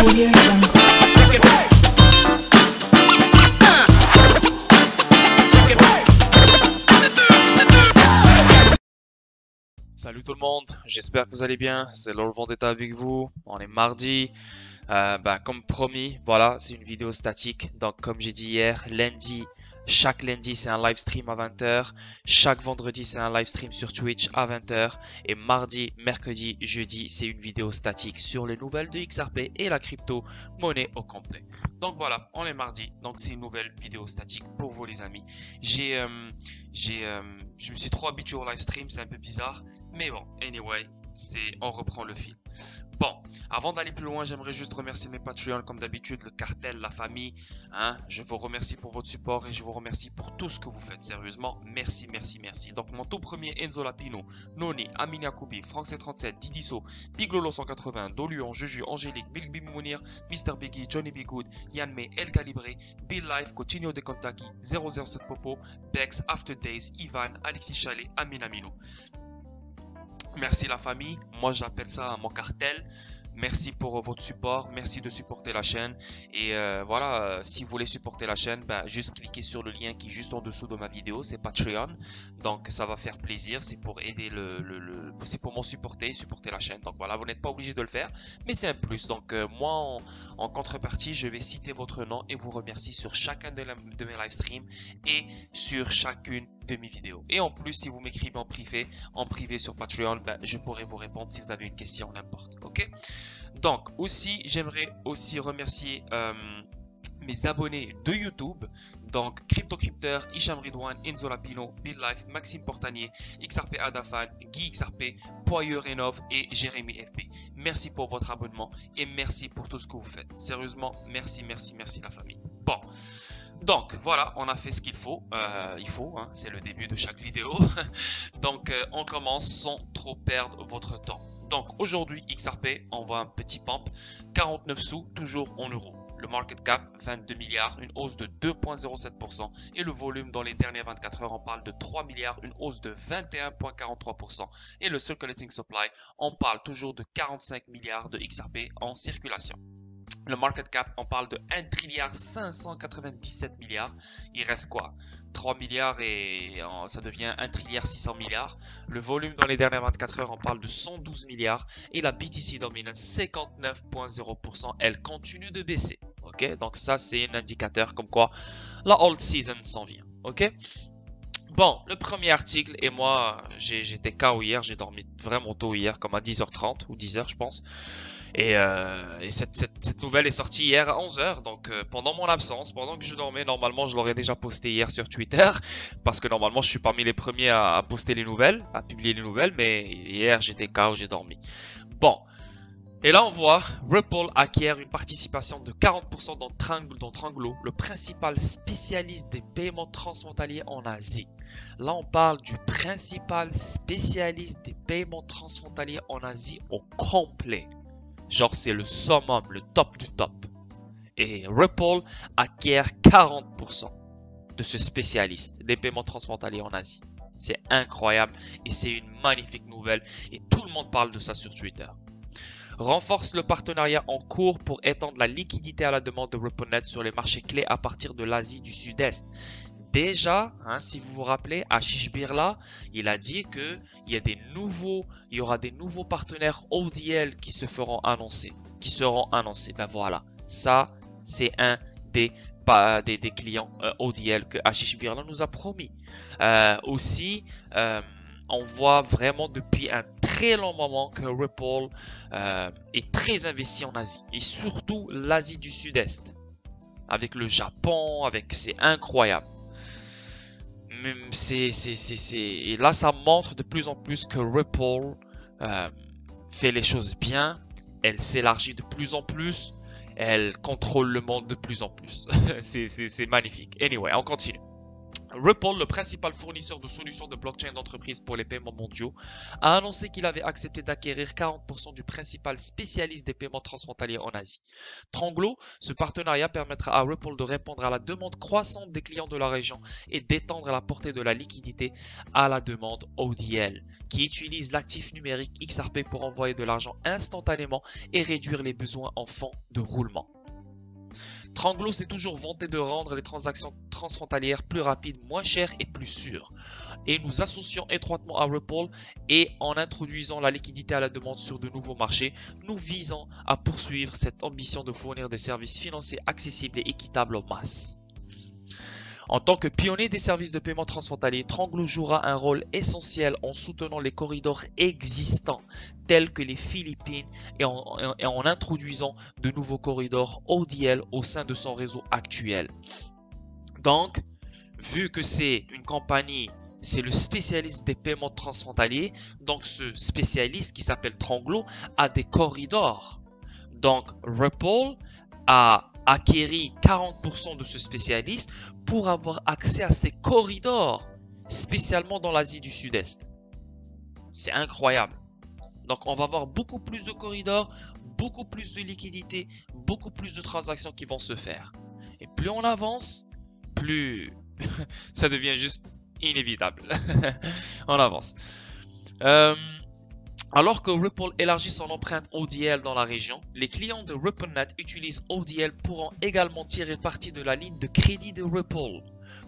Audio Jungle. Salut tout le monde, j'espère que vous allez bien, c'est Lord Vendetta avec vous, on est mardi, comme promis, voilà, c'est une vidéo statique, donc comme j'ai dit hier, chaque lundi c'est un live stream à 20 h, chaque vendredi c'est un live stream sur Twitch à 20 h, et mardi, mercredi, jeudi c'est une vidéo statique sur les nouvelles de XRP et la crypto monnaie au complet. Donc voilà, on est mardi, donc c'est une nouvelle vidéo statique pour vous les amis. Je me suis trop habitué au live stream, c'est un peu bizarre. Mais bon, anyway, on reprend le fil. Bon, avant d'aller plus loin, j'aimerais juste remercier mes Patreons comme d'habitude, le cartel, la famille. Je vous remercie pour votre support et je vous remercie pour tout ce que vous faites. Sérieusement, merci, merci, merci. Donc mon tout premier, Enzo Lapino, Noni, Amine Yacoubi, Franck C37, Didiso, Big Lolo 180, Doluon, Juju, Angélique, Big Bim Mounir, Mr. Biggie, Johnny B. Good, Yann May, El Calibré, Bill Life, Coutinho de Contaki, 007 Popo, Bex, After Days, Ivan, Alexis Chalet, Amine Amino. Merci la famille, moi j'appelle ça mon cartel. Merci pour votre support, merci de supporter la chaîne. Et voilà, si vous voulez supporter la chaîne, juste cliquez sur le lien qui est juste en dessous de ma vidéo, c'est Patreon. Donc ça va faire plaisir, c'est pour aider c'est pour m'en supporter la chaîne. Donc voilà, vous n'êtes pas obligé de le faire, mais c'est un plus. Donc moi en contrepartie, je vais citer votre nom et vous remercier sur chacun de mes live streams et sur chacune de mes vidéos. Et en plus, si vous m'écrivez en privé sur Patreon, je pourrai vous répondre si vous avez une question, n'importe. Ok? Donc aussi, j'aimerais aussi remercier mes abonnés de YouTube, donc CryptoCrypteur, Hicham Ridwan, Enzo Lapino, Bill Life, Maxime Portanier, XRP Adafan, Guy XRP, Poyeux Rénov et Jérémy FP. Merci pour votre abonnement et merci pour tout ce que vous faites. Sérieusement, merci, merci, merci la famille. Bon. Donc voilà, on a fait ce qu'il faut, c'est le début de chaque vidéo. Donc on commence sans trop perdre votre temps. Donc aujourd'hui XRP, on voit un petit pump, 49 sous, toujours en euros. Le market cap 22 milliards, une hausse de 2,07% et le volume dans les dernières 24 heures, on parle de 3 milliards, une hausse de 21,43%. Et le circulating supply, on parle toujours de 45 milliards de XRP en circulation. Le market cap, on parle de 1 trilliard 597 milliards. Il reste quoi? 3 milliards et ça devient 1 trilliard 600 milliards. Le volume dans les dernières 24 heures, on parle de 112 milliards. Et la BTC dominance 59,0%. Elle continue de baisser. Ok, donc ça c'est un indicateur comme quoi la old season s'en vient. Ok. Bon, le premier article, et moi j'étais KO hier, j'ai dormi vraiment tôt hier, comme à 10h30 ou 10h je pense. Et cette nouvelle est sortie hier à 11 h, donc pendant mon absence, pendant que je dormais, normalement je l'aurais déjà posté hier sur Twitter, parce que normalement je suis parmi les premiers à poster les nouvelles, à publier les nouvelles, mais hier j'étais KO, j'ai dormi. Bon, et là on voit Ripple acquiert une participation de 40% dans Tranglo, le principal spécialiste des paiements transfrontaliers en Asie. Là on parle du principal spécialiste des paiements transfrontaliers en Asie au complet. Genre c'est le summum, le top du top. Et Ripple acquiert 40% de ce spécialiste des paiements transfrontaliers en Asie. C'est incroyable et c'est une magnifique nouvelle et tout le monde parle de ça sur Twitter. Renforce le partenariat en cours pour étendre la liquidité à la demande de RippleNet sur les marchés clés à partir de l'Asie du Sud-Est. Déjà, si vous vous rappelez, Ashish Birla, il a dit qu'il y aura des nouveaux partenaires ODL qui seront annoncés. Ben voilà, ça c'est un des clients ODL que Ashish Birla nous a promis. Aussi, on voit vraiment depuis un très long moment que Ripple est très investi en Asie et surtout l'Asie du Sud-Est. Avec le Japon, c'est incroyable. Et là, ça montre de plus en plus que Ripple fait les choses bien. Elle s'élargit de plus en plus. Elle contrôle le monde de plus en plus. C'est magnifique. Anyway, on continue. Ripple, le principal fournisseur de solutions de blockchain d'entreprise pour les paiements mondiaux, a annoncé qu'il avait accepté d'acquérir 40% du principal spécialiste des paiements transfrontaliers en Asie. Tranglo, ce partenariat permettra à Ripple de répondre à la demande croissante des clients de la région et d'étendre la portée de la liquidité à la demande ODL, qui utilise l'actif numérique XRP pour envoyer de l'argent instantanément et réduire les besoins en fonds de roulement. Tranglo s'est toujours vanté de rendre les transactions transfrontalières plus rapides, moins chères et plus sûres. Et nous associons étroitement à Ripple et en introduisant la liquidité à la demande sur de nouveaux marchés, nous visons à poursuivre cette ambition de fournir des services financiers accessibles et équitables aux masses. En tant que pionnier des services de paiement transfrontaliers, Tranglo jouera un rôle essentiel en soutenant les corridors existants tels que les Philippines et en introduisant de nouveaux corridors ODL au sein de son réseau actuel. Donc, vu que c'est une compagnie, c'est le spécialiste des paiements transfrontaliers, donc ce spécialiste qui s'appelle Tranglo a des corridors. Donc, Ripple a acquéri 40% de ce spécialiste pour avoir accès à ces corridors, spécialement dans l'Asie du Sud-Est. C'est incroyable. Donc, on va avoir beaucoup plus de corridors, beaucoup plus de liquidités, beaucoup plus de transactions qui vont se faire. Et plus on avance, plus ça devient juste inévitable. On avance. Alors que Ripple élargit son empreinte ODL dans la région, les clients de RippleNet utilisent ODL pourront également tirer parti de la ligne de crédit de Ripple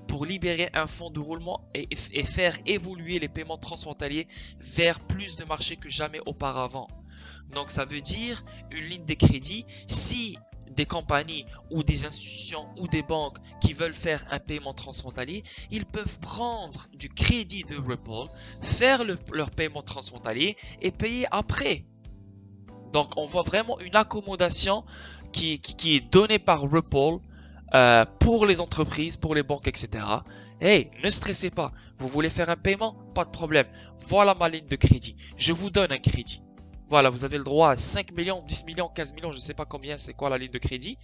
pour libérer un fonds de roulement et faire évoluer les paiements transfrontaliers vers plus de marchés que jamais auparavant. Donc ça veut dire une ligne de crédit, si des compagnies ou des institutions ou des banques qui veulent faire un paiement transfrontalier, ils peuvent prendre du crédit de Ripple, faire leur paiement transfrontalier et payer après. Donc on voit vraiment une accommodation qui est donnée par Ripple pour les entreprises, pour les banques, etc. Hey, ne stressez pas, vous voulez faire un paiement? Pas de problème, voilà ma ligne de crédit, je vous donne un crédit. Voilà, vous avez le droit à 5 millions, 10 millions, 15 millions, je ne sais pas combien, c'est quoi la ligne de crédit,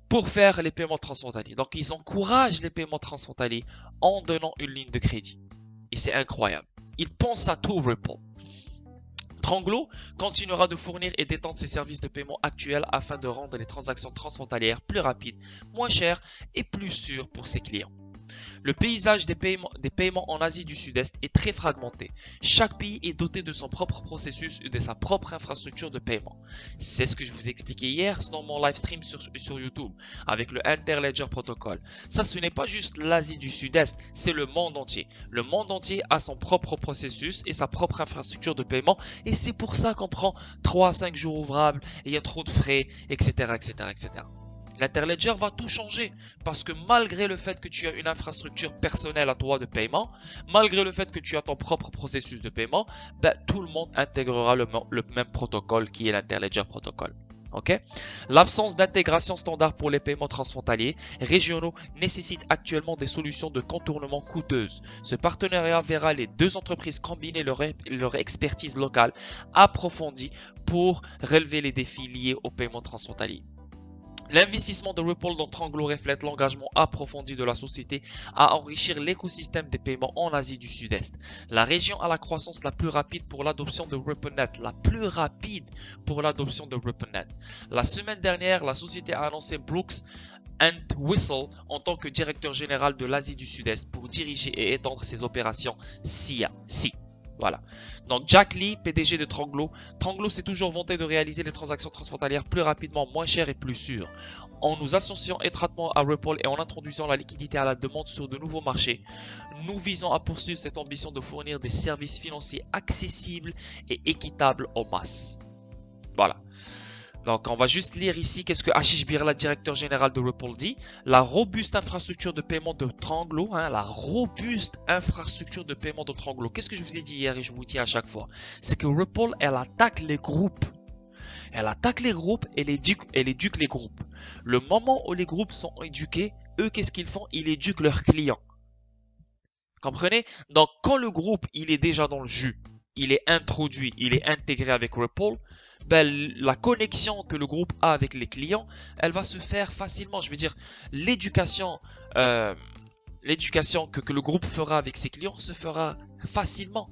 pour faire les paiements transfrontaliers. Donc, ils encouragent les paiements transfrontaliers en donnant une ligne de crédit. Et c'est incroyable. Ils pensent à tout, Ripple. Tranglo continuera de fournir et d'étendre ses services de paiement actuels afin de rendre les transactions transfrontalières plus rapides, moins chères et plus sûres pour ses clients. Le paysage des paiements en Asie du Sud-Est est très fragmenté. Chaque pays est doté de son propre processus et de sa propre infrastructure de paiement. C'est ce que je vous ai expliqué hier dans mon live stream sur YouTube avec le Interledger Protocol. Ça, ce n'est pas juste l'Asie du Sud-Est, c'est le monde entier. Le monde entier a son propre processus et sa propre infrastructure de paiement et c'est pour ça qu'on prend 3 à 5 jours ouvrables et il y a trop de frais, etc. etc., etc. L'Interledger va tout changer parce que malgré le fait que tu as une infrastructure personnelle à toi de paiement, malgré le fait que tu as ton propre processus de paiement, tout le monde intégrera le même protocole qui est l'Interledger Protocol. Okay? L'absence d'intégration standard pour les paiements transfrontaliers régionaux nécessite actuellement des solutions de contournement coûteuses. Ce partenariat verra les deux entreprises combiner leur expertise locale approfondie pour relever les défis liés aux paiements transfrontaliers. L'investissement de Ripple dans Tranglo reflète l'engagement approfondi de la société à enrichir l'écosystème des paiements en Asie du Sud-Est. La région a la croissance la plus rapide pour l'adoption de RippleNet. La semaine dernière, la société a annoncé Brooks Entwistle en tant que directeur général de l'Asie du Sud-Est pour diriger et étendre ses opérations SIA. Voilà. Donc Jack Lee, PDG de Tranglo. Tranglo s'est toujours vanté de réaliser les transactions transfrontalières plus rapidement, moins chères et plus sûres. En nous associant étroitement à Ripple et en introduisant la liquidité à la demande sur de nouveaux marchés, nous visons à poursuivre cette ambition de fournir des services financiers accessibles et équitables aux masses. Voilà. Donc, on va juste lire ici qu'est-ce que Ashish Birla, directeur général de Ripple, dit. La robuste infrastructure de paiement de Tranglo, Qu'est-ce que je vous ai dit hier et je vous dis à chaque fois? C'est que Ripple, elle attaque les groupes. Elle attaque les groupes et elle éduque les groupes. Le moment où les groupes sont éduqués, eux, qu'est-ce qu'ils font? Ils éduquent leurs clients. Comprenez? Donc, quand le groupe, il est déjà dans le jus, il est introduit, il est intégré avec Ripple, la connexion que le groupe a avec les clients, elle va se faire facilement. Je veux dire, l'éducation l'éducation que le groupe fera avec ses clients se fera facilement.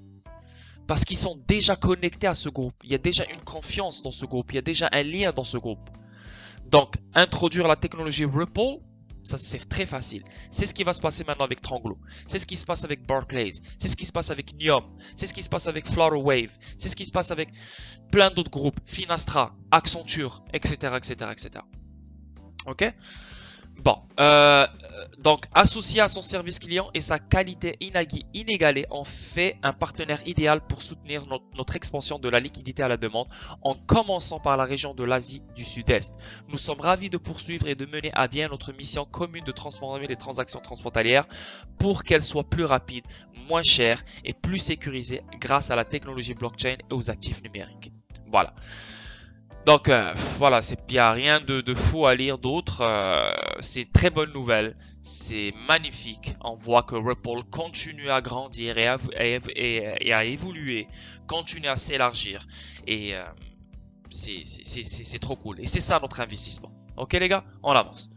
Parce qu'ils sont déjà connectés à ce groupe. Il y a déjà une confiance dans ce groupe. Il y a déjà un lien dans ce groupe. Donc, introduire la technologie Ripple, ça c'est très facile. C'est ce qui va se passer maintenant avec Tranglo. C'est ce qui se passe avec Barclays. C'est ce qui se passe avec Nium. C'est ce qui se passe avec Flutterwave. C'est ce qui se passe avec plein d'autres groupes. Finastra, Accenture, etc. etc., etc. Ok? Bon, donc associé à son service client et sa qualité inégalée en fait un partenaire idéal pour soutenir notre expansion de la liquidité à la demande en commençant par la région de l'Asie du Sud-Est. Nous sommes ravis de poursuivre et de mener à bien notre mission commune de transformer les transactions transfrontalières pour qu'elles soient plus rapides, moins chères et plus sécurisées grâce à la technologie blockchain et aux actifs numériques. Voilà. Donc voilà, il n'y a rien de fou à lire d'autre. C'est une très bonne nouvelle. C'est magnifique. On voit que Ripple continue à grandir et à évoluer, continue à s'élargir. Et c'est trop cool. Et c'est ça notre investissement. Ok les gars, on avance.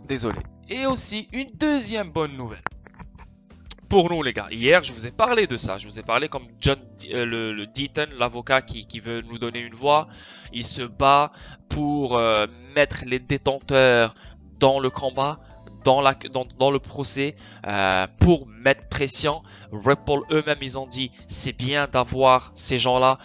Désolé. Et aussi une deuxième bonne nouvelle. Pour nous les gars, hier je vous ai parlé de ça, je vous ai parlé comme John le Deaton, l'avocat qui veut nous donner une voix, il se bat pour mettre les détenteurs dans le combat, dans le procès, pour mettre pression. Ripple eux-mêmes ils ont dit c'est bien d'avoir ces gens-là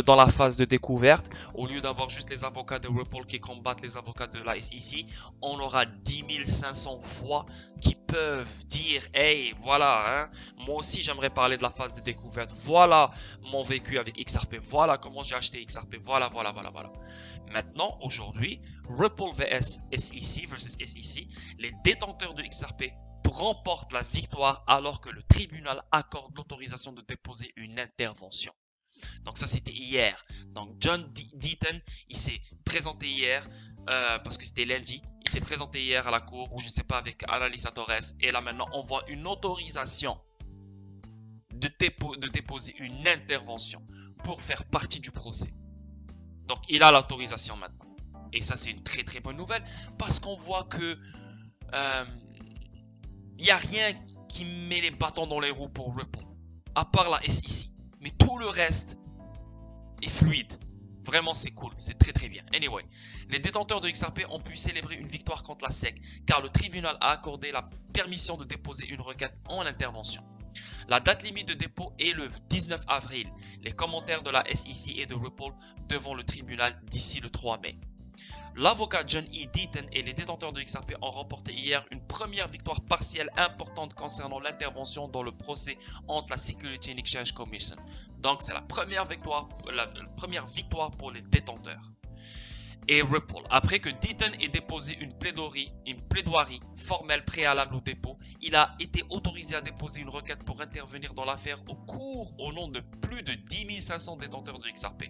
dans la phase de découverte, au lieu d'avoir juste les avocats de Ripple qui combattent les avocats de la SEC, on aura 10 500 voix qui peuvent dire hey voilà, hein, moi aussi j'aimerais parler de la phase de découverte, voilà mon vécu avec XRP, voilà comment j'ai acheté XRP, voilà. Maintenant, aujourd'hui, Ripple vs SEC, les détenteurs de XRP remportent la victoire alors que le tribunal accorde l'autorisation de déposer une intervention. Donc ça c'était hier. Donc John Deaton, il s'est présenté hier parce que c'était lundi. Il s'est présenté hier à la cour ou je sais pas avec Annalisa Torres. Et là maintenant on voit une autorisation de déposer une intervention pour faire partie du procès. Donc il a l'autorisation maintenant. Et ça c'est une très très bonne nouvelle parce qu'on voit que il n'y a rien qui met les bâtons dans les roues pour Ripple. À part la SEC. Mais tout le reste est fluide. Vraiment, c'est cool. C'est très très bien. Anyway, les détenteurs de XRP ont pu célébrer une victoire contre la SEC car le tribunal a accordé la permission de déposer une requête en intervention. La date limite de dépôt est le 19 avril. Les commentaires de la SEC et de Ripple devant le tribunal d'ici le 3 mai. L'avocat John E. Deaton et les détenteurs de XRP ont remporté hier une première victoire partielle importante concernant l'intervention dans le procès entre la Security and Exchange Commission. Donc c'est la première victoire pour les détenteurs. Et Ripple, après que Deaton ait déposé une plaidoirie formelle préalable au dépôt, il a été autorisé à déposer une requête pour intervenir dans l'affaire au nom de plus de 10 500 détenteurs de XRP.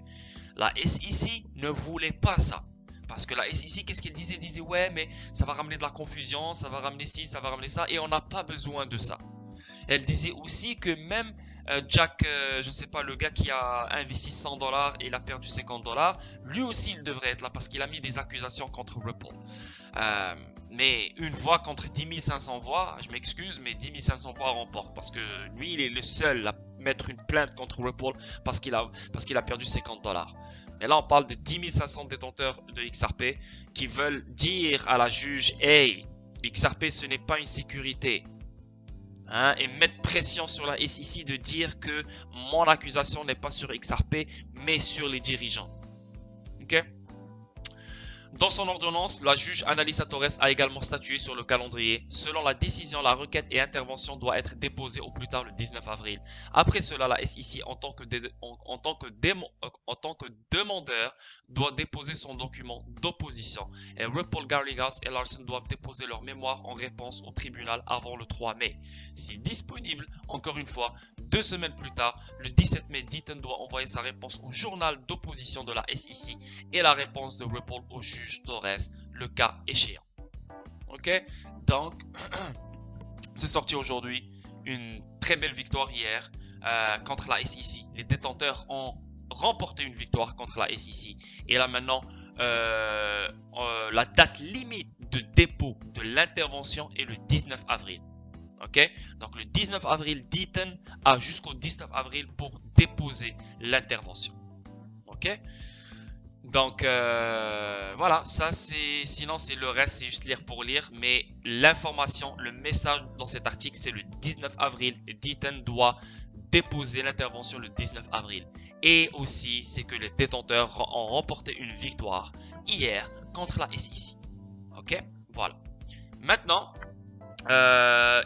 La SEC ne voulait pas ça. Parce que la SEC, qu'est-ce qu'elle disait? Elle disait ouais mais ça va ramener de la confusion, ça va ramener ci, ça va ramener ça et on n'a pas besoin de ça. Elle disait aussi que même Jack, je sais pas, le gars qui a investi $100 et il a perdu $50, lui aussi il devrait être là parce qu'il a mis des accusations contre Ripple. Mais une voix contre 10 500 voix, je m'excuse, mais 10 500 voix remporte parce que lui il est le seul à mettre une plainte contre Ripple parce qu'il a perdu $50. Et là, on parle de 10 500 détenteurs de XRP qui veulent dire à la juge « Hey, XRP, ce n'est pas une sécurité. Hein, » et mettre pression sur la SEC de dire que mon accusation n'est pas sur XRP, mais sur les dirigeants. Ok? Dans son ordonnance, la juge Annalisa Torres a également statué sur le calendrier. Selon la décision, la requête et intervention doit être déposée au plus tard le 19 avril. Après cela, la SEC, en tant que demandeur, doit déposer son document d'opposition. Et Ripple, Garlinghouse et Larsen doivent déposer leur mémoire en réponse au tribunal avant le 3 mai. Si disponible, encore une fois, 2 semaines plus tard, le 17 mai, Deaton doit envoyer sa réponse au journal d'opposition de la SEC et la réponse de Ripple au juge Torres, le cas échéant. Ok, donc c'est sorti aujourd'hui, une très belle victoire hier contre la SEC. Les détenteurs ont remporté une victoire contre la SEC et là maintenant la date limite de dépôt de l'intervention est le 19 avril. Ok? Donc le 19 avril, Deaton a jusqu'au 19 avril pour déposer l'intervention. Ok? Donc voilà, ça c'est, sinon c'est le reste, c'est juste lire pour lire, mais l'information, le message dans cet article, c'est le 19 avril, Deaton doit déposer l'intervention le 19 avril. Et aussi, c'est que les détenteurs ont remporté une victoire hier contre la SEC. Ok, voilà. Maintenant,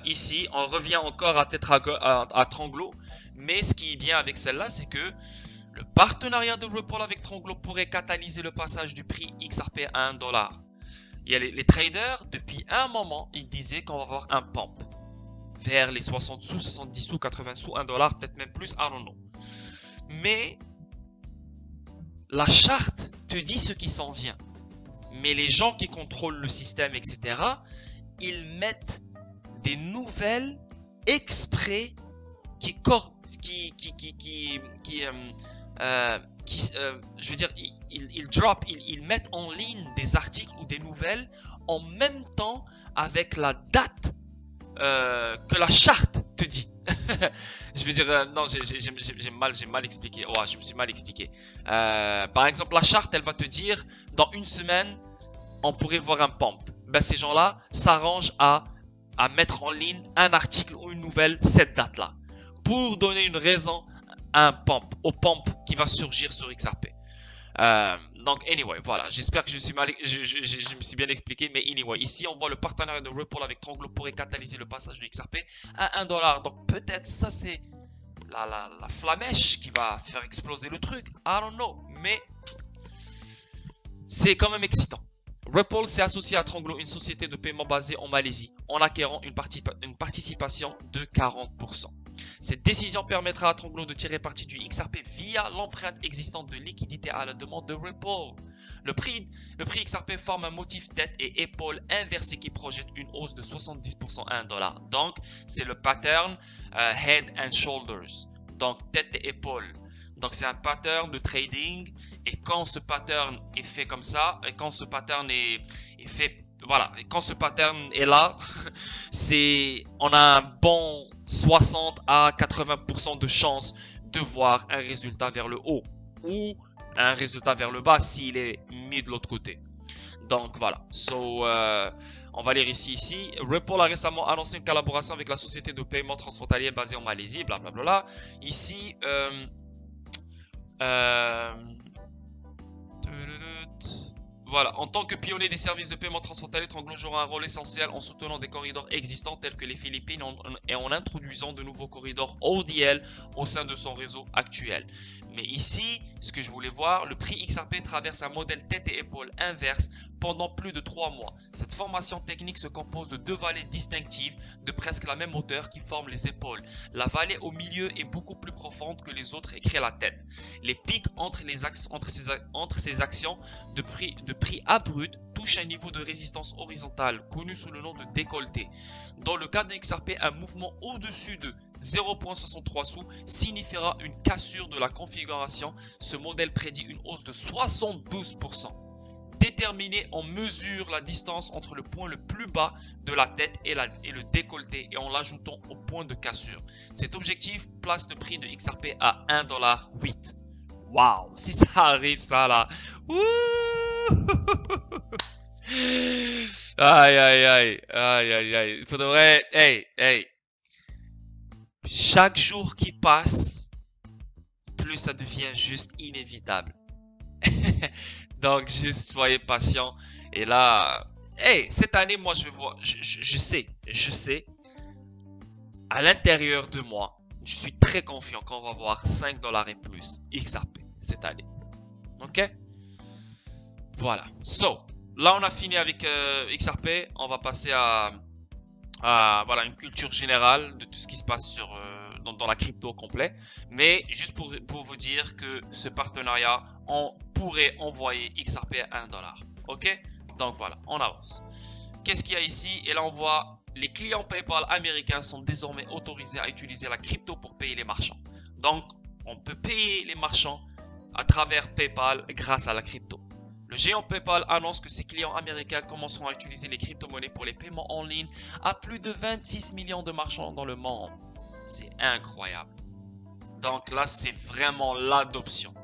ici, on revient encore à Tranglo, mais ce qui est bien avec celle-là, c'est que le partenariat de Ripple avec Tranglo pourrait catalyser le passage du prix XRP à 1 $. Il y a les traders, depuis un moment, ils disaient qu'on va avoir un pump vers les 60 sous, 70 sous, 80 sous, 1 $, peut-être même plus, I don't know. Mais la charte te dit ce qui s'en vient. Mais les gens qui contrôlent le système, etc., ils mettent des nouvelles exprès je veux dire, ils mettent en ligne des articles ou des nouvelles en même temps avec la date que la charte te dit. Je veux dire, non, j'ai mal expliqué. Ouais, je me suis mal expliqué. Par exemple, la charte, elle va te dire, dans une semaine, on pourrait voir un pump. Ben, ces gens-là s'arrangent à mettre en ligne un article ou une nouvelle cette date-là, pour donner une raison à un pump, au pump qui va surgir sur XRP. Donc, anyway, voilà. J'espère que je me suis bien expliqué. Mais anyway, ici, on voit le partenariat de Ripple avec Tranglo pourrait catalyser le passage de XRP à 1 $. Donc, peut-être ça, c'est la flamèche qui va faire exploser le truc. I don't know. Mais c'est quand même excitant. Ripple s'est associé à Tranglo, une société de paiement basée en Malaisie, en acquérant une participation de 40%. Cette décision permettra à Tranglo de tirer parti du XRP via l'empreinte existante de liquidité à la demande de Ripple. Le prix XRP forme un motif tête et épaule inversé qui projette une hausse de 70% à 1 $. Donc, c'est le pattern Head and Shoulders. Donc, tête et épaule. Donc, c'est un pattern de trading. Et quand ce pattern est fait comme ça, et quand ce pattern est fait, voilà, et quand ce pattern est là, on a un bon 60 à 80% de chance de voir un résultat vers le haut ou un résultat vers le bas s'il est mis de l'autre côté. Donc voilà, on va lire ici. Ripple a récemment annoncé une collaboration avec la société de paiement transfrontalier basée en Malaisie, blablabla. Ici, voilà, en tant que pionnier des services de paiement transfrontalier, Tranglo jouera un rôle essentiel en soutenant des corridors existants tels que les Philippines et en introduisant de nouveaux corridors ODL au sein de son réseau actuel. Mais ici, ce que je voulais voir, le prix XRP traverse un modèle tête et épaule inverse pendant plus de 3 mois. Cette formation technique se compose de deux vallées distinctives de presque la même hauteur qui forment les épaules. La vallée au milieu est beaucoup plus profonde que les autres et crée la tête. Les pics entre ces actions de prix abrupt touchent un niveau de résistance horizontale connu sous le nom de décolleté. Dans le cas de XRP, un mouvement au-dessus de 0,63 sous signifiera une cassure de la configuration. Ce modèle prédit une hausse de 72%. Déterminé, on mesure la distance entre le point le plus bas de la tête et le décolleté et en l'ajoutant au point de cassure. Cet objectif place le prix de XRP à 1,08 $. Waouh, si ça arrive ça là. Ouh. Aïe aïe aïe aïe aïe aïe. Il faudrait, hey. Chaque jour qui passe, plus ça devient juste inévitable. Donc juste soyez patient. Et là, cette année, moi je vais voir, je sais, à l'intérieur de moi, je suis très confiant qu'on va voir 5 $. Et plus XRP cette année. Ok? Voilà. So, là on a fini avec XRP. On va passer à voilà, une culture générale de tout ce qui se passe dans la crypto complet. Mais juste pour vous dire que ce partenariat, on pourrait envoyer XRP à 1 $. Ok? Donc voilà, on avance. Qu'est-ce qu'il y a ici? Et là on voit les clients PayPal américains sont désormais autorisés à utiliser la crypto pour payer les marchands. Donc on peut payer les marchands à travers PayPal grâce à la crypto. Le géant PayPal annonce que ses clients américains commenceront à utiliser les crypto-monnaies pour les paiements en ligne à plus de 26 millions de marchands dans le monde. C'est incroyable. Donc là, c'est vraiment l'adoption.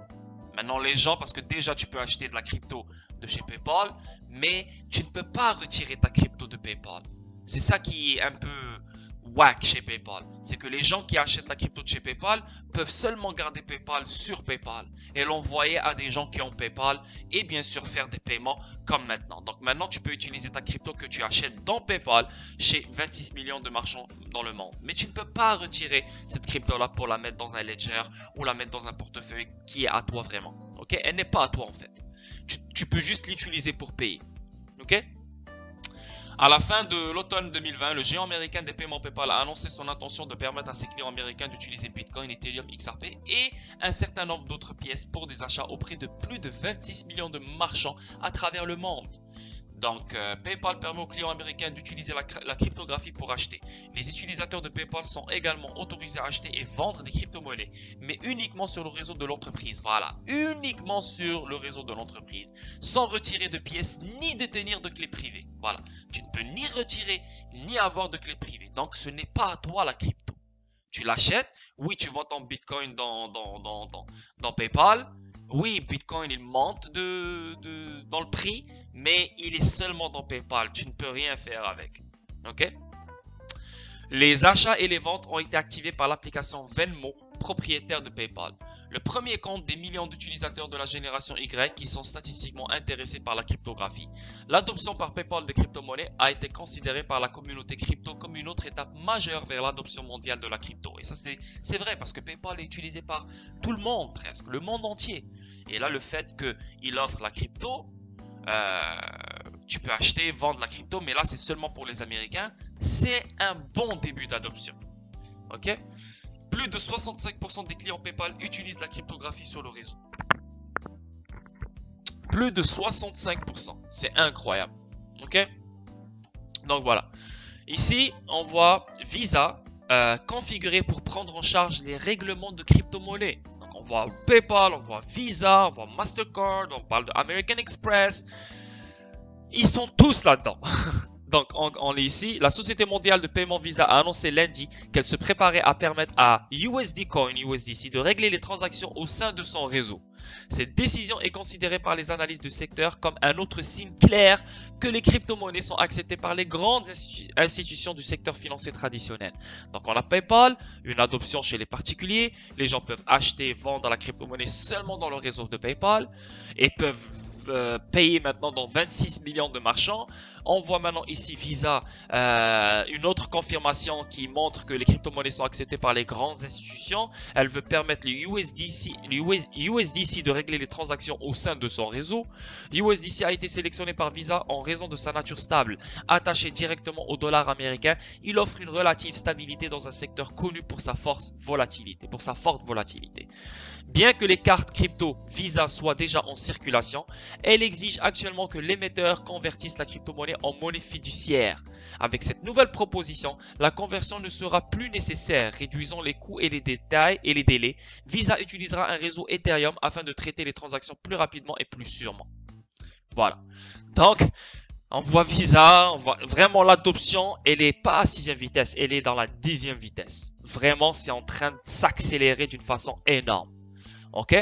Maintenant, les gens, parce que déjà, tu peux acheter de la crypto de chez PayPal, mais tu ne peux pas retirer ta crypto de PayPal. C'est ça qui est un peu whack chez PayPal. C'est que les gens qui achètent la crypto de chez PayPal peuvent seulement garder PayPal sur PayPal et l'envoyer à des gens qui ont PayPal et bien sûr faire des paiements comme maintenant. Donc maintenant, tu peux utiliser ta crypto que tu achètes dans PayPal chez 26 millions de marchands dans le monde. Mais tu ne peux pas retirer cette crypto-là pour la mettre dans un ledger ou la mettre dans un portefeuille qui est à toi vraiment. Ok? Elle n'est pas à toi en fait. Tu peux juste l'utiliser pour payer. Ok? À la fin de l'automne 2020, le géant américain des paiements PayPal a annoncé son intention de permettre à ses clients américains d'utiliser Bitcoin, Ethereum, XRP et un certain nombre d'autres pièces pour des achats auprès de plus de 26 millions de marchands à travers le monde. Donc, PayPal permet aux clients américains d'utiliser la cryptographie pour acheter. Les utilisateurs de PayPal sont également autorisés à acheter et vendre des crypto-monnaies, mais uniquement sur le réseau de l'entreprise. Voilà, uniquement sur le réseau de l'entreprise, sans retirer de pièces ni détenir de clés privées. Voilà, tu ne peux ni retirer ni avoir de clés privées. Donc, ce n'est pas à toi la crypto. Tu l'achètes, oui, tu vends ton Bitcoin dans PayPal. Oui, Bitcoin, il monte dans le prix, mais il est seulement dans PayPal. Tu ne peux rien faire avec. Ok? Les achats et les ventes ont été activés par l'application Venmo, propriétaire de PayPal. Le premier compte des millions d'utilisateurs de la génération Y qui sont statistiquement intéressés par la cryptographie. L'adoption par PayPal des crypto-monnaies a été considérée par la communauté crypto comme une autre étape majeure vers l'adoption mondiale de la crypto. Et ça, c'est vrai parce que PayPal est utilisé par tout le monde presque, le monde entier. Et là, le fait qu'il offre la crypto, tu peux acheter, vendre la crypto, mais là, c'est seulement pour les Américains. C'est un bon début d'adoption. Ok? Plus de 65% des clients PayPal utilisent la cryptographie sur le réseau. Plus de 65%. C'est incroyable. Ok? Donc voilà. Ici, on voit Visa configuré pour prendre en charge les règlements de crypto-monnaie. Donc on voit PayPal, on voit Visa, on voit Mastercard, on parle de American Express. Ils sont tous là-dedans. Donc, on lit ici, la Société mondiale de paiement Visa a annoncé lundi qu'elle se préparait à permettre à USD Coin, USDC, de régler les transactions au sein de son réseau. Cette décision est considérée par les analystes du secteur comme un autre signe clair que les crypto-monnaies sont acceptées par les grandes institutions du secteur financier traditionnel. Donc, on a PayPal, une adoption chez les particuliers. Les gens peuvent acheter et vendre la crypto-monnaie seulement dans le réseau de PayPal et peuvent payer maintenant dans 26 millions de marchands. On voit maintenant ici Visa, une autre confirmation qui montre que les crypto-monnaies sont acceptées par les grandes institutions. Elle veut permettre les USDC de régler les transactions au sein de son réseau. USDC a été sélectionné par Visa en raison de sa nature stable. Attaché directement au dollar américain, il offre une relative stabilité dans un secteur connu pour sa forte volatilité. Bien que les cartes crypto Visa soient déjà en circulation, elle exige actuellement que l'émetteur convertisse la crypto-monnaie en monnaie fiduciaire. Avec cette nouvelle proposition, la conversion ne sera plus nécessaire, réduisant les coûts et les délais. Visa utilisera un réseau Ethereum afin de traiter les transactions plus rapidement et plus sûrement. Voilà. Donc, on voit Visa, on voit vraiment l'adoption, elle n'est pas à 6e vitesse, elle est dans la 10e vitesse. Vraiment, c'est en train de s'accélérer d'une façon énorme. Ok?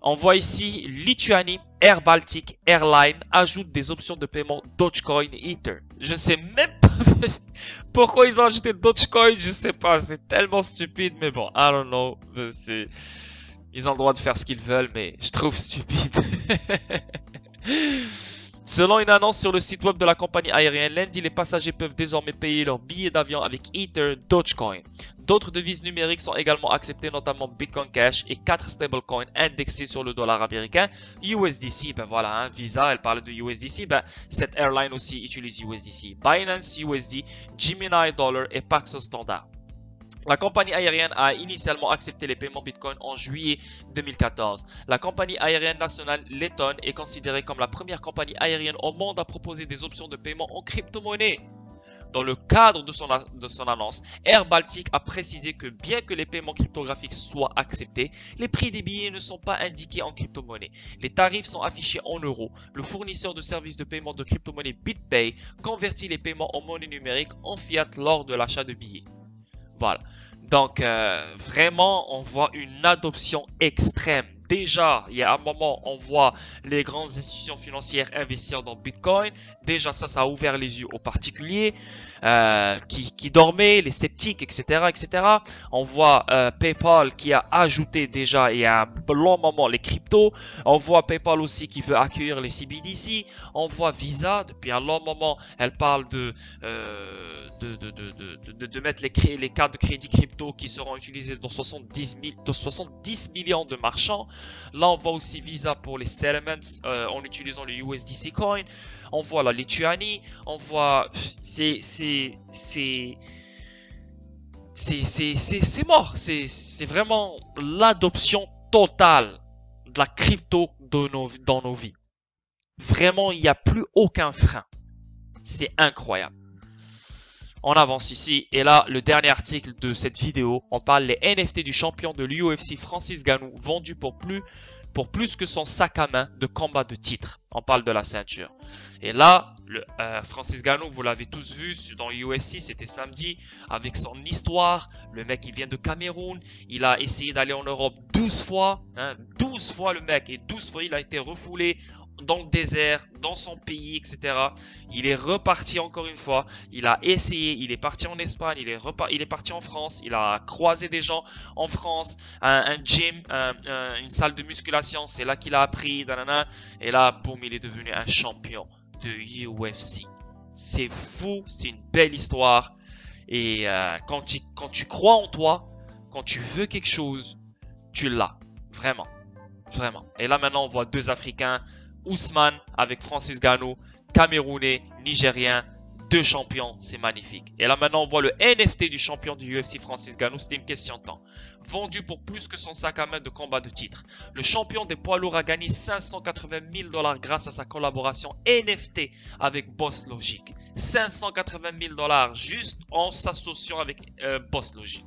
On voit ici Lituanie, Air Baltic, Airline ajoute des options de paiement Dogecoin et Ether. Je sais même pas pourquoi ils ont ajouté Dogecoin, je sais pas, c'est tellement stupide, mais bon, I don't know. Ils ont le droit de faire ce qu'ils veulent, mais je trouve stupide. Selon une annonce sur le site web de la compagnie aérienne, lundi, les passagers peuvent désormais payer leurs billets d'avion avec Ether, Dogecoin. D'autres devises numériques sont également acceptées, notamment Bitcoin Cash et 4 stablecoins indexés sur le dollar américain. USDC, ben voilà, hein, Visa, elle parle de USDC, ben cette airline aussi utilise USDC. Binance USD, Gemini Dollar et Paxos Standard. La compagnie aérienne a initialement accepté les paiements Bitcoin en juillet 2014. La compagnie aérienne nationale lettonne est considérée comme la première compagnie aérienne au monde à proposer des options de paiement en crypto-monnaie. Dans le cadre de son annonce, Air Baltic a précisé que bien que les paiements cryptographiques soient acceptés, les prix des billets ne sont pas indiqués en crypto-monnaie. Les tarifs sont affichés en euros. Le fournisseur de services de paiement de crypto-monnaie BitPay convertit les paiements en monnaie numérique en fiat lors de l'achat de billets. Voilà. Donc, vraiment, on voit une adoption extrême. Déjà, il y a un moment, on voit les grandes institutions financières investir dans Bitcoin. Déjà, ça a ouvert les yeux aux particuliers qui dormaient, les sceptiques, etc., etc. On voit PayPal qui a ajouté déjà il y a un long moment les cryptos. On voit PayPal aussi qui veut accueillir les CBDC. On voit Visa, depuis un long moment, elle parle de mettre les cartes de crédit crypto qui seront utilisées dans 70 millions de marchands. Là, on voit aussi Visa pour les settlements en utilisant le USDC coin. On voit la Lituanie. On voit... C'est mort. C'est vraiment l'adoption totale de la crypto dans nos vies. Vraiment, il n'y a plus aucun frein. C'est incroyable. On avance ici, et là, le dernier article de cette vidéo, on parle des NFT du champion de l'UFC Francis Ngannou, vendu pour plus que son sac à main de combat de titre. On parle de la ceinture. Et là, Francis Ngannou, vous l'avez tous vu dans UFC, c'était samedi, avec son histoire. Le mec, il vient de Cameroun, il a essayé d'aller en Europe 12 fois, 12 fois le mec, et 12 fois il a été refoulé dans le désert, dans son pays, etc. Il est reparti encore une fois. Il a essayé, il est parti en Espagne, il est parti en France. Il a croisé des gens en France, un gym, une salle de musculation. C'est là qu'il a appris, nanana. Et là, boum, il est devenu un champion de UFC. C'est fou, c'est une belle histoire. Et quand tu crois en toi, quand tu veux quelque chose, tu l'as. Vraiment. Vraiment. Et là, maintenant, on voit deux Africains. Ousmane avec Francis Ngannou, Camerounais, Nigérien, deux champions, c'est magnifique. Et là maintenant on voit le NFT du champion du UFC Francis Ngannou, c'était une question de temps. Vendu pour plus que son sac à main de combat de titre. Le champion des poids lourds a gagné 580 000 $ grâce à sa collaboration NFT avec Boss Logic. 580 000 $ juste en s'associant avec Boss Logic.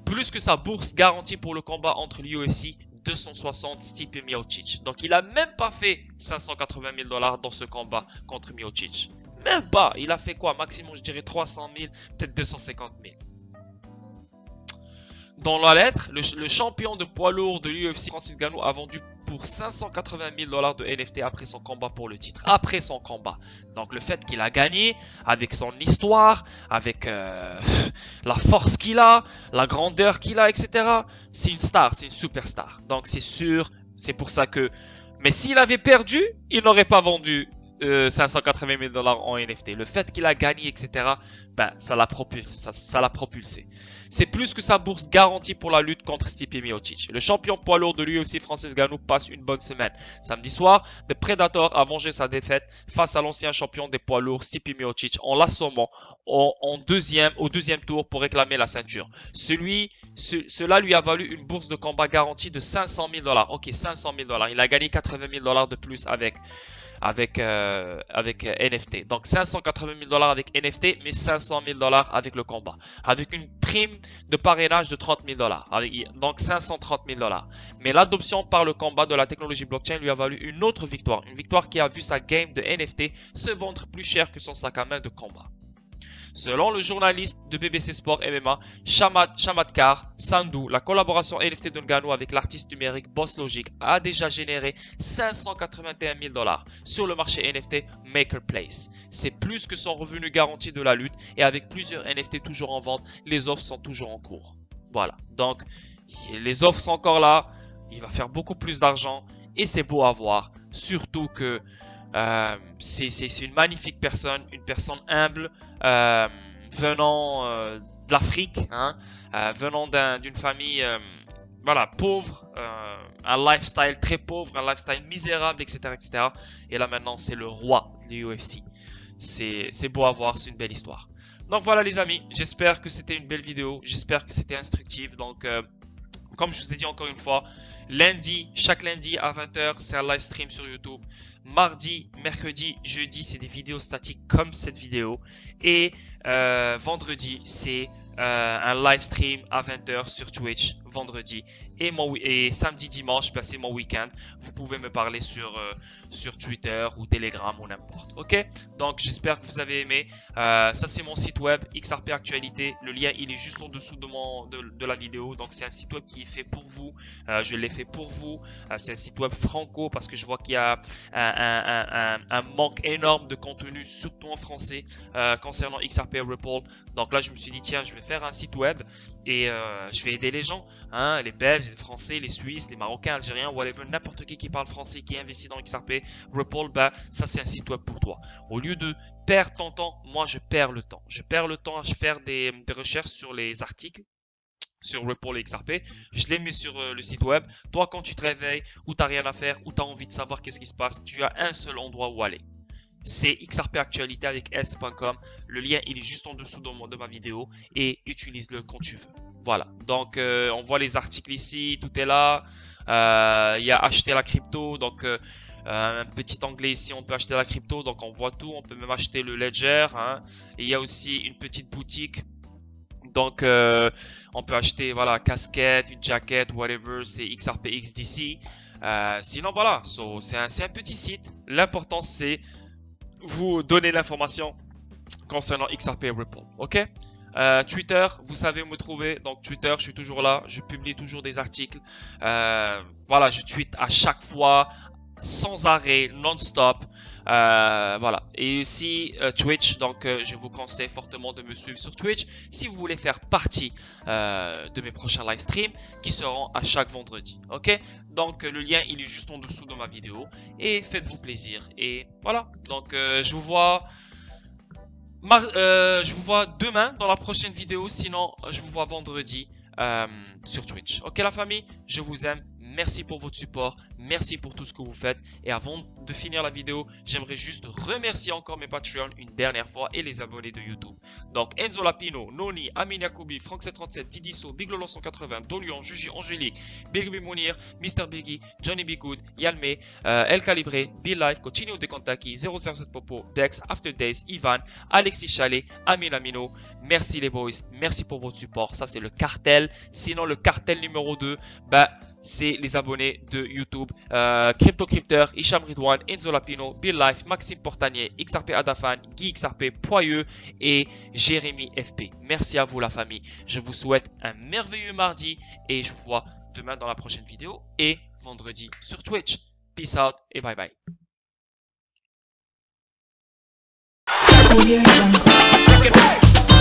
Plus que sa bourse garantie pour le combat entre l'UFC 260 Stipe Miocic. Donc il a même pas fait 580 000 $ dans ce combat contre Miocic. Même pas. Il a fait quoi? Maximum, je dirais 300 000, peut-être 250 000. Dans la lettre, le champion de poids lourd de l'UFC, Francis Ngannou, a vendu pour 580 000 $ de NFT après son combat pour le titre. Après son combat. Donc le fait qu'il a gagné, avec son histoire, avec la force qu'il a, la grandeur qu'il a, etc. C'est une star, c'est une superstar. Donc c'est sûr, c'est pour ça que... Mais s'il avait perdu, il n'aurait pas vendu 580 000 $ en NFT. Le fait qu'il a gagné, etc., ben, ça l'a propulsé. C'est plus que sa bourse garantie pour la lutte contre Stipe Miocic. Le champion poids lourd de l'UFC Francis Ngannou passe une bonne semaine. Samedi soir, The Predator a vengé sa défaite face à l'ancien champion des poids lourds Stipe Miocic en l'assommant au deuxième tour pour réclamer la ceinture. Cela lui a valu une bourse de combat garantie de 500 000 $. Ok, 500 000 $. Il a gagné 80 000 $ de plus avec NFT. Donc 580 000 $ avec NFT, mais 500 000 $ avec le combat. Avec une prime de parrainage de 30 000 $. Donc 530 000 $. Mais l'adoption par le combat de la technologie blockchain lui a valu une autre victoire. Une victoire qui a vu sa game de NFT se vendre plus cher que son sac à main de combat. Selon le journaliste de BBC Sport MMA, Chamatkar Sandhu, la collaboration NFT de Ngannou avec l'artiste numérique Boss Logic a déjà généré 581 000 $ sur le marché NFT Marketplace. C'est plus que son revenu garanti de la lutte et avec plusieurs NFT toujours en vente, les offres sont toujours en cours. Voilà, donc les offres sont encore là, il va faire beaucoup plus d'argent et c'est beau à voir, surtout que c'est une magnifique personne, une personne humble, venant de l'Afrique, hein, venant d'une famille voilà, pauvre, un lifestyle très pauvre, un lifestyle misérable, etc., etc. Et là maintenant c'est le roi de l'UFC. C'est beau à voir, c'est une belle histoire. Donc voilà les amis, j'espère que c'était une belle vidéo, j'espère que c'était instructif. Donc comme je vous ai dit encore une fois, Lundi, chaque lundi à 20 h, c'est un live stream sur YouTube. Mardi, mercredi, jeudi, c'est des vidéos statiques comme cette vidéo. Et vendredi, c'est un live stream à 20 h sur Twitch vendredi. Et samedi, dimanche, bah, c'est mon week-end. Vous pouvez me parler sur Twitter ou Telegram ou n'importe. Ok? Donc, j'espère que vous avez aimé. Ça, c'est mon site web, XRP Actualité. Le lien, il est juste en dessous de la vidéo. Donc, c'est un site web qui est fait pour vous. Je l'ai fait pour vous. C'est un site web franco parce que je vois qu'il y a un manque énorme de contenu, surtout en français, concernant XRP Ripple. Donc là, je me suis dit, tiens, je vais faire un site web et je vais aider les gens, hein, les Belges, les Français, les Suisses, les Marocains, Algériens, whatever, n'importe qui parle français, qui investit dans XRP Ripple, bah, ça c'est un site web pour toi. Au lieu de perdre ton temps, moi je perds le temps. Je perds le temps à faire des recherches sur les articles sur Ripple et XRP, je les mets sur le site web. Toi, quand tu te réveilles, ou tu n'as rien à faire, ou tu as envie de savoir qu'est-ce qui se passe, tu as un seul endroit où aller. C'est XRP Actualité avec s.com. Le lien, il est juste en dessous de ma vidéo et utilise-le quand tu veux. Voilà, donc on voit les articles ici, tout est là. Il y a acheter la crypto, donc un petit onglet ici, on peut acheter la crypto, donc on voit tout. On peut même acheter le Ledger, hein. Et il y a aussi une petite boutique. Donc, on peut acheter, voilà, casquette, une jaquette, whatever, c'est XRP XDC. Sinon, voilà, c'est un petit site. L'important, c'est vous donner l'information concernant XRP Ripple, ok? Twitter, vous savez où me trouver. Donc, Twitter, je suis toujours là. Je publie toujours des articles. Voilà, je tweete à chaque fois, sans arrêt, non-stop. Voilà. Et aussi Twitch, donc je vous conseille fortement de me suivre sur Twitch si vous voulez faire partie de mes prochains live streams qui seront à chaque vendredi. Ok? Donc le lien il est juste en dessous de ma vidéo et faites-vous plaisir. Et voilà. Donc je vous vois demain dans la prochaine vidéo. Sinon je vous vois vendredi sur Twitch. Ok la famille, je vous aime. Merci pour votre support, merci pour tout ce que vous faites. Et avant de finir la vidéo, j'aimerais juste remercier encore mes Patreons une dernière fois et les abonnés de YouTube. Donc Enzo Lapino, Noni, Amin Yacoubi, Frank737, Tidiso, Big Lolo 180, Dolion, Juji, Angélique, Big B Mounir, Mr Biggie, Johnny B Good, Yalme, El Calibré, Bill Life, Coutinho de Contaki, 007 Popo, Dex, After Days, Ivan, Alexis Chalet, Amin Amino. Merci les boys, merci pour votre support. Ça c'est le cartel. Sinon le cartel numéro 2, bah c'est les abonnés de YouTube, Crypto Crypteur, Hicham Ridwan, Enzo Lapino, Bill Life, Maxime Portanier, XRP Adafan, Guy XRP, Poyeux et Jérémy FP. Merci à vous la famille. Je vous souhaite un merveilleux mardi et je vous vois demain dans la prochaine vidéo et vendredi sur Twitch. Peace out et bye bye. Audio Jungle.